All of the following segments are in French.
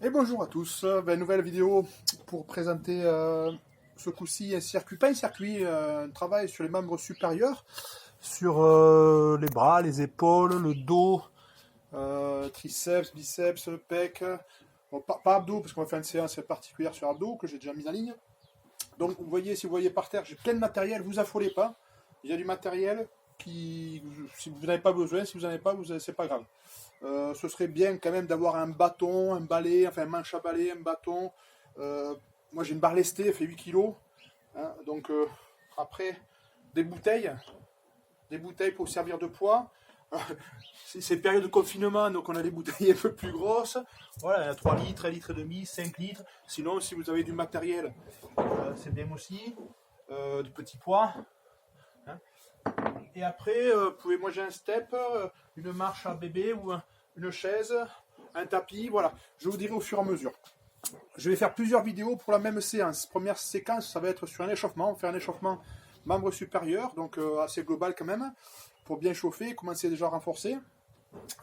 Et bonjour à tous, nouvelle vidéo pour présenter ce coup-ci un circuit, pas un circuit, un travail sur les membres supérieurs, sur les bras, les épaules, le dos, triceps, biceps, pec, bon, pas abdos parce qu'on va faire une séance particulière sur abdos que j'ai déjà mise en ligne. Donc vous voyez, si vous voyez par terre, j'ai plein de matériel, vous affolez pas, il y a du matériel qui, si vous n'avez pas besoin, si vous n'en avez pas, c'est pas grave. Ce serait bien quand même d'avoir un bâton, un balai, enfin un manche à balai, un bâton. Moi j'ai une barre lestée, elle fait 8 kg. Hein, donc après, des bouteilles pour servir de poids. C'est période de confinement, donc on a des bouteilles un peu plus grosses. Voilà, 3 litres, 1 litre et demi, 5 litres. Sinon, si vous avez du matériel, c'est bien aussi. Du petit poids. Hein. Et après, moi j'ai un step, une marche à bébé ou une chaise, un tapis, voilà. Je vous dirai au fur et à mesure. Je vais faire plusieurs vidéos pour la même séance. Première séquence, ça va être sur un échauffement. On fait un échauffement membre supérieur, donc assez global quand même, pour bien chauffer, commencer déjà à renforcer.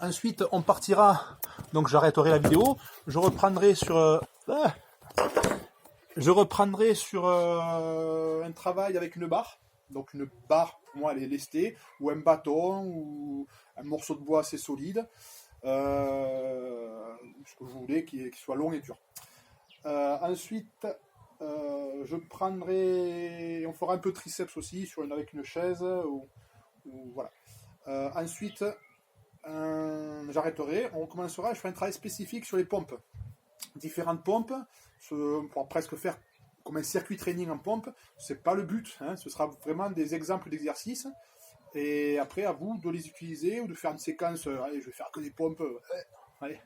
Ensuite, on partira, donc j'arrêterai la vidéo. Je reprendrai sur un travail avec une barre. Donc une barre, pour moi, elle est lestée, ou un bâton, ou un morceau de bois assez solide. Ce que vous voulez, qui soit long et dur. Ensuite, je prendrai, on fera un peu de triceps aussi, avec une chaise, ou voilà. Ensuite, j'arrêterai, on commencera, je ferai un travail spécifique sur les pompes. Différentes pompes, on pourra presque faire comme un circuit training en pompe, c'est pas le but, hein, ce sera vraiment des exemples d'exercices, et après à vous de les utiliser ou de faire une séquence, allez, je vais faire que des pompes, allez.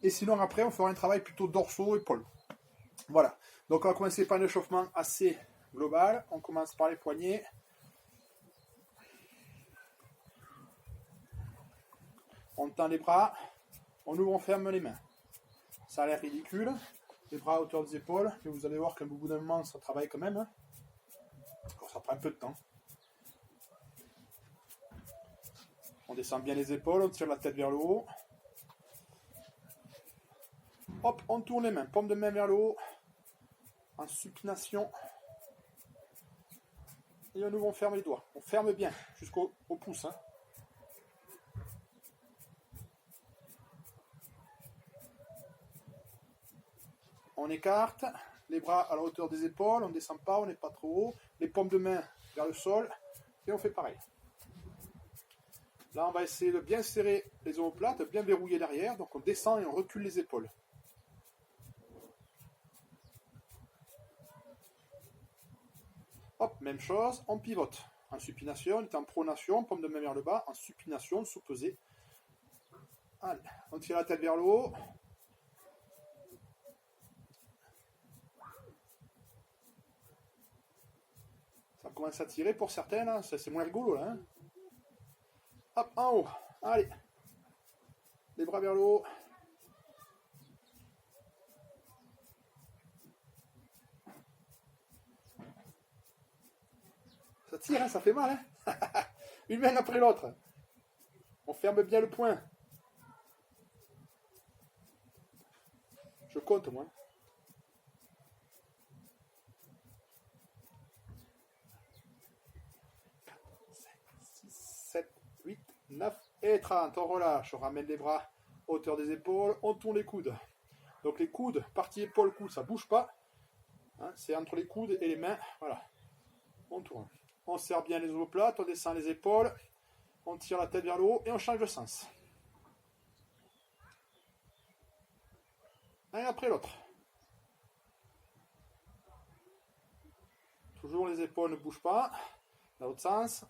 Et sinon après on fera un travail plutôt dorsaux, épaules. Voilà, donc on va commencer par un échauffement assez global, on commence par les poignets. On tend les bras, on ouvre, on ferme les mains. Ça a l'air ridicule, les bras à hauteur des épaules, mais vous allez voir qu'au bout d'un moment, ça travaille quand même. Alors, ça prend un peu de temps. On descend bien les épaules, on tire la tête vers le haut. Hop, on tourne les mains, paume de main vers le haut, en supination. Et on ouvre, on ferme les doigts. On ferme bien, jusqu'au pouce. Hein. On écarte, les bras à la hauteur des épaules, on ne descend pas, on n'est pas trop haut. Les paumes de main vers le sol, et on fait pareil. Là, on va essayer de bien serrer les omoplates, bien verrouiller derrière. Donc on descend et on recule les épaules. Hop, même chose, on pivote. En supination, on est en pronation, paume de main vers le bas, en supination, sous-pesé. Allez, on tire la tête vers le haut. Ça commence à tirer pour certaines, hein. C'est moins rigolo là. Hein. Hop, en haut. Allez. Les bras vers le haut. Ça tire, hein, ça fait mal. Hein. Une main après l'autre. On ferme bien le poing. Je compte, moi. 7, 8, 9 et 30. On relâche, on ramène les bras hauteur des épaules, on tourne les coudes. Donc les coudes, partie épaule-coude, ça ne bouge pas. Hein, c'est entre les coudes et les mains. Voilà. On tourne. On serre bien les omoplates, on descend les épaules, on tire la tête vers le haut et on change de sens. Un après l'autre. Toujours les épaules ne bougent pas. Dans l'autre sens.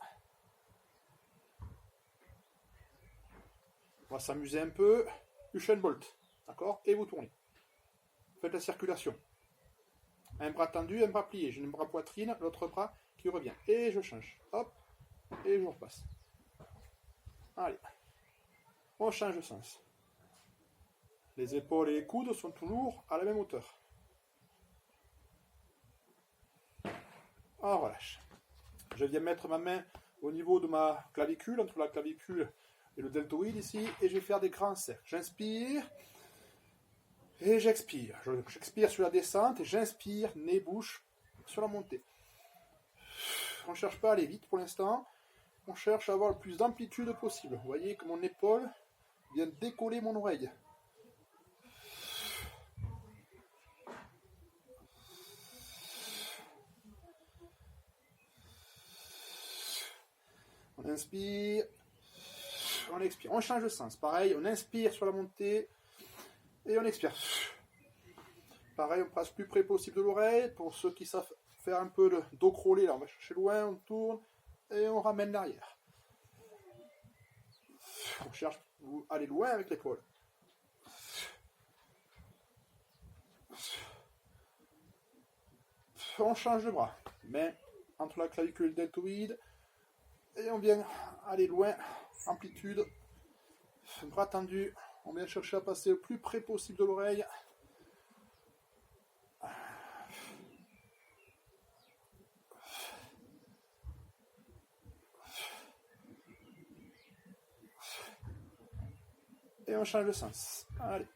On va s'amuser un peu. Usain Bolt. D'accord. Et vous tournez. Faites la circulation. Un bras tendu, un bras plié. J'ai un bras poitrine, l'autre bras qui revient. Et je change. Hop. Et je repasse. Allez. On change de sens. Les épaules et les coudes sont toujours à la même hauteur. On relâche. Je viens mettre ma main au niveau de ma clavicule, entre la clavicule et le deltoïde ici, et je vais faire des grands cercles. J'inspire, et j'expire. J'expire sur la descente, et j'inspire, nez, bouche, sur la montée. On ne cherche pas à aller vite pour l'instant, on cherche à avoir le plus d'amplitude possible. Vous voyez que mon épaule vient décoller mon oreille. On inspire, on expire, on change de sens. Pareil, on inspire sur la montée et on expire. Pareil, on passe plus près possible de l'oreille. Pour ceux qui savent faire un peu de dos crawlé, là, on va chercher loin, on tourne et on ramène l'arrière. On cherche à aller loin avec l'épaule. On change de bras. Main entre la clavicule et le deltoïde. Et on vient aller loin, amplitude, bras tendu, on vient chercher à passer le plus près possible de l'oreille. Et on change de sens. Allez.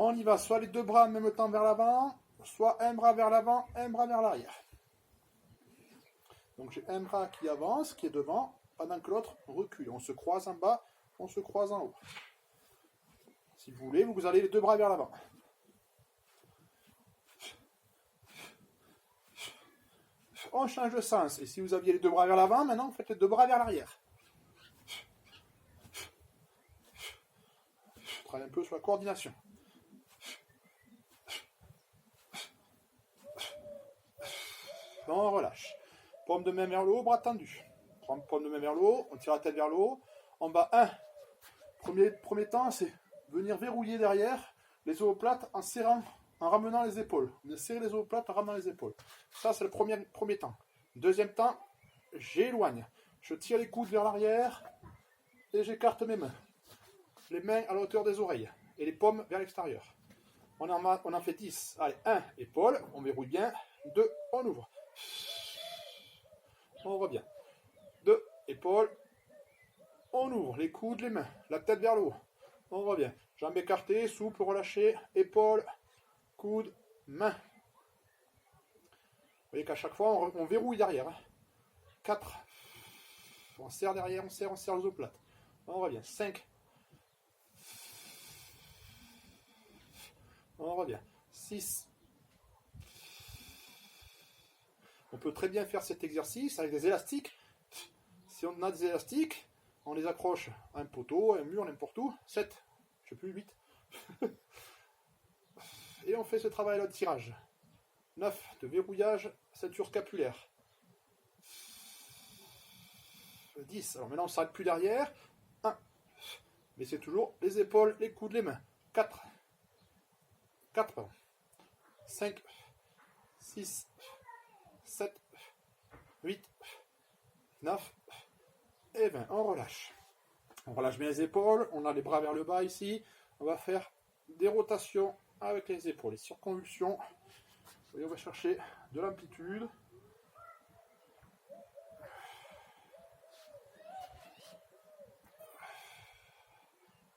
On y va, soit les deux bras en même temps vers l'avant, soit un bras vers l'avant, un bras vers l'arrière. Donc j'ai un bras qui avance, qui est devant, pendant que l'autre recule. On se croise en bas, on se croise en haut. Si vous voulez, vous allez les deux bras vers l'avant. On change de sens. Et si vous aviez les deux bras vers l'avant, maintenant vous faites les deux bras vers l'arrière. Je travaille un peu sur la coordination. On relâche. Paume de main vers le haut, bras tendu. Paume de main vers le haut, on tire la tête vers le haut. En bas, 1. Premier temps, c'est venir verrouiller derrière les omoplates en serrant, en ramenant les épaules. On serre les omoplates en ramenant les épaules. Ça, c'est le premier temps. Deuxième temps, j'éloigne. Je tire les coudes vers l'arrière et j'écarte mes mains. Les mains à la hauteur des oreilles et les paumes vers l'extérieur. On en fait 10. Allez, 1, épaule, on verrouille bien. 2, on ouvre. On revient. 2, épaule, on ouvre. Les coudes, les mains, la tête vers le haut. On revient. Jambes écartées, souple, relâché, épaule, coude, main. Vous voyez qu'à chaque fois, on verrouille derrière. 4. On serre derrière, on serre les omoplates. On revient. 5. On revient. 6. On peut très bien faire cet exercice avec des élastiques. Si on a des élastiques, on les accroche à un poteau, à un mur, n'importe où. 7, je sais plus, 8. Et on fait ce travail-là de tirage. 9, de verrouillage, ceinture scapulaire. 10, alors maintenant on ne s'arrête plus derrière. 1, mais c'est toujours les épaules, les coudes, les mains. 4, 5, 6, 7, 8, 9 et 20. On relâche. On relâche bien les épaules. On a les bras vers le bas ici. On va faire des rotations avec les épaules. Les circonvolutions. Et on va chercher de l'amplitude.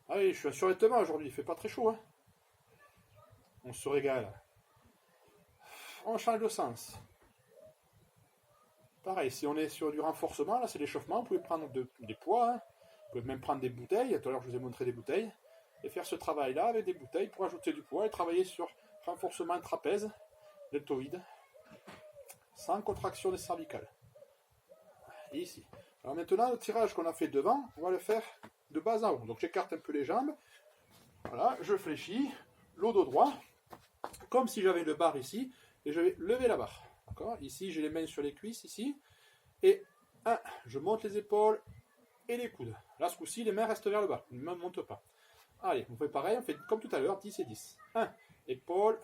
Allez, je suis à survêtement aujourd'hui. Il ne fait pas très chaud. Hein. On se régale. On change de sens. Pareil, si on est sur du renforcement, là c'est l'échauffement, vous pouvez prendre des poids, hein. Vous pouvez même prendre des bouteilles, tout à l'heure je vous ai montré des bouteilles, et faire ce travail-là avec des bouteilles pour ajouter du poids et travailler sur renforcement trapèze, deltoïde, sans contraction des cervicales. Et ici. Alors maintenant, le tirage qu'on a fait devant, on va le faire de bas en haut. Donc j'écarte un peu les jambes, voilà, je fléchis, le dos droit, comme si j'avais une barre ici, et je vais lever la barre. Ici, j'ai les mains sur les cuisses, ici. Et 1, je monte les épaules et les coudes. Là, ce coup-ci, les mains restent vers le bas. Les mains ne montent pas. Allez, on fait pareil, on fait comme tout à l'heure, 10 et 10. 1, épaule.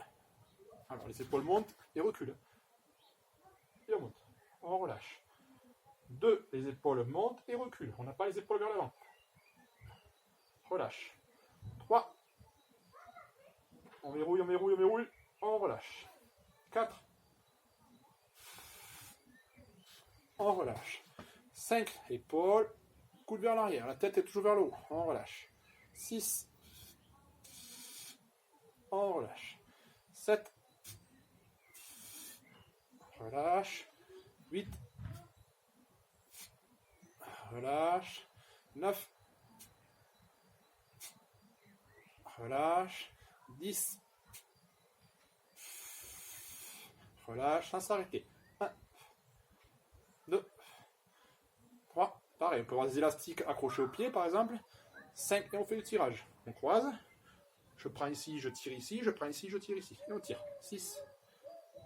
Alors, les épaules montent et reculent. Et on monte. On relâche. 2, les épaules montent et reculent. On n'a pas les épaules vers l'avant. Relâche. 3. On verrouille, on verrouille, on verrouille. On relâche. 4. On relâche. 5. Épaules. Coude vers l'arrière. La tête est toujours vers le haut. On relâche. 6. On relâche. 7. Relâche. 8. Relâche. 9. Relâche. 10. Relâche sans s'arrêter. 1. 2. 3. Pareil, on peut avoir des élastiques accrochés au pied par exemple. 5 et on fait le tirage. On croise. Je prends ici, je tire ici, je prends ici, je tire ici. Et on tire. 6,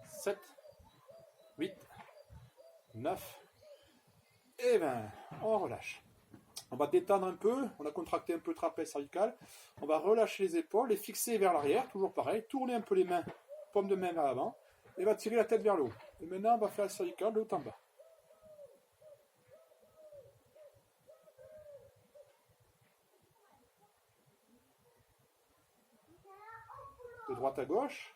7, 8, 9 et 20. On relâche. On va détendre un peu. On a contracté un peu le trapèze cervical. On va relâcher les épaules, les fixer vers l'arrière, toujours pareil. Tourner un peu les mains, paume de main vers l'avant. Et on va tirer la tête vers le haut. Et maintenant, on va faire le cervical de haut en bas. De droite à gauche.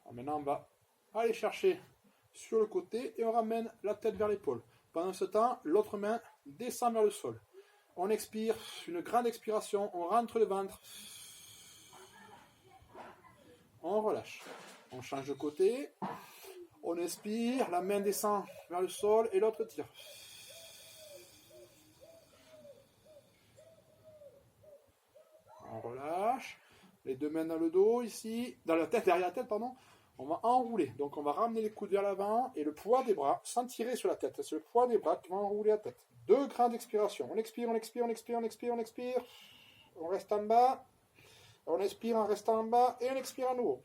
Alors maintenant, on va aller chercher sur le côté et on ramène la tête vers l'épaule. Pendant ce temps, l'autre main descend vers le sol. On expire, une grande expiration, on rentre le ventre. On relâche. On change de côté. On expire, la main descend vers le sol et l'autre tire. On relâche. Les deux mains dans le dos, ici, dans la tête, derrière la tête, pardon. On va enrouler. Donc on va ramener les coudes vers l'avant et le poids des bras, sans tirer sur la tête. C'est le poids des bras qui va enrouler la tête. Deux grandes expirations. On expire, on expire, on expire, on expire, on expire. On reste en bas. On expire en restant en bas et on expire à nouveau.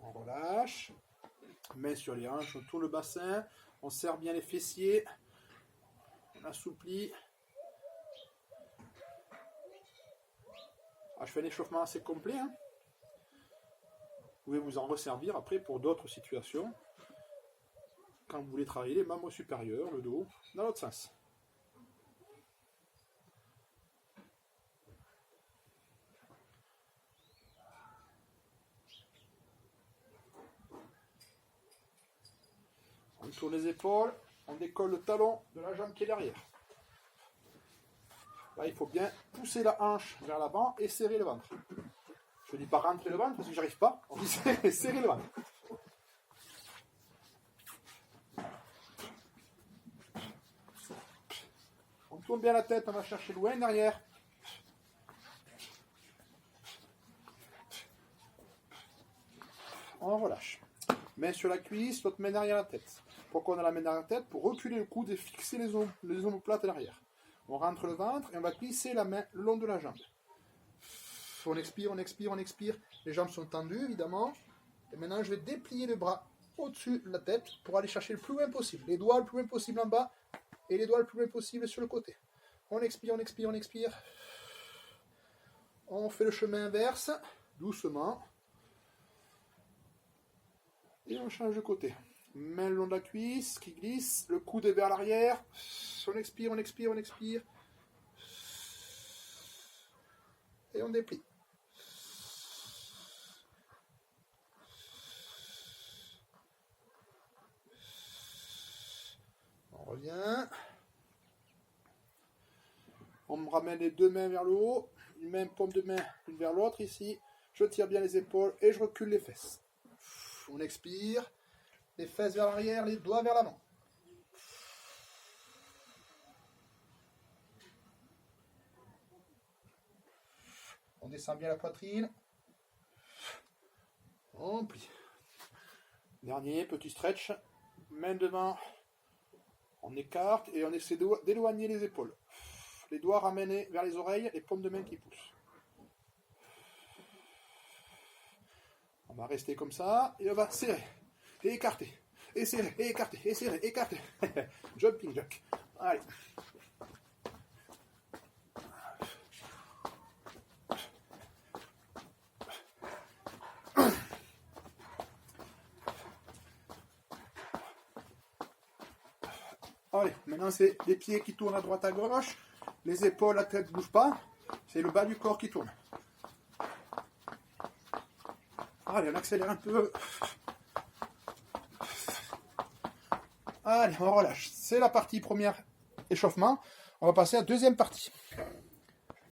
On relâche. Main sur les hanches, on tourne le bassin. On serre bien les fessiers. On assouplit. Je fais un échauffement assez complet. Vous pouvez vous en resservir après pour d'autres situations. Quand vous voulez travailler les membres supérieurs, le dos, dans l'autre sens. On tourne les épaules, on décolle le talon de la jambe qui est derrière. Là, il faut bien pousser la hanche vers l'avant et serrer le ventre. Je ne dis pas rentrer le ventre parce que j'y arrive pas. On dit serrer le ventre. On tourne bien la tête, on va chercher loin derrière. On relâche. Main sur la cuisse, l'autre main derrière la tête. Pourquoi on a la main derrière la tête? Pour reculer le coude et fixer les omoplates à l'arrière. On rentre le ventre et on va glisser la main le long de la jambe. On expire, on expire, on expire. Les jambes sont tendues, évidemment. Et maintenant, je vais déplier le bras au-dessus de la tête pour aller chercher le plus loin possible. Les doigts le plus loin possible en bas et les doigts le plus loin possible sur le côté. On expire, on expire, on expire. On fait le chemin inverse, doucement. Et on change de côté. Main le long de la cuisse qui glisse, le coude est vers l'arrière. On expire, on expire, on expire. Et on déplie. On revient. On me ramène les deux mains vers le haut. Une main, paume de main, une vers l'autre ici. Je tire bien les épaules et je recule les fesses. On expire. Les fesses vers l'arrière, les doigts vers l'avant. On descend bien la poitrine. On plie. Dernier, petit stretch. Main devant. On écarte et on essaie d'éloigner les épaules. Les doigts ramenés vers les oreilles, les paumes de main qui poussent. On va rester comme ça et on va serrer et écarter. étirez, écartez, étirez, écartez. Jumping jack. Allez. Allez, maintenant c'est les pieds qui tournent à droite à gauche, les épaules, la tête ne bouge pas, c'est le bas du corps qui tourne. Allez, on accélère un peu. Allez, on relâche. C'est la partie première échauffement. On va passer à la deuxième partie.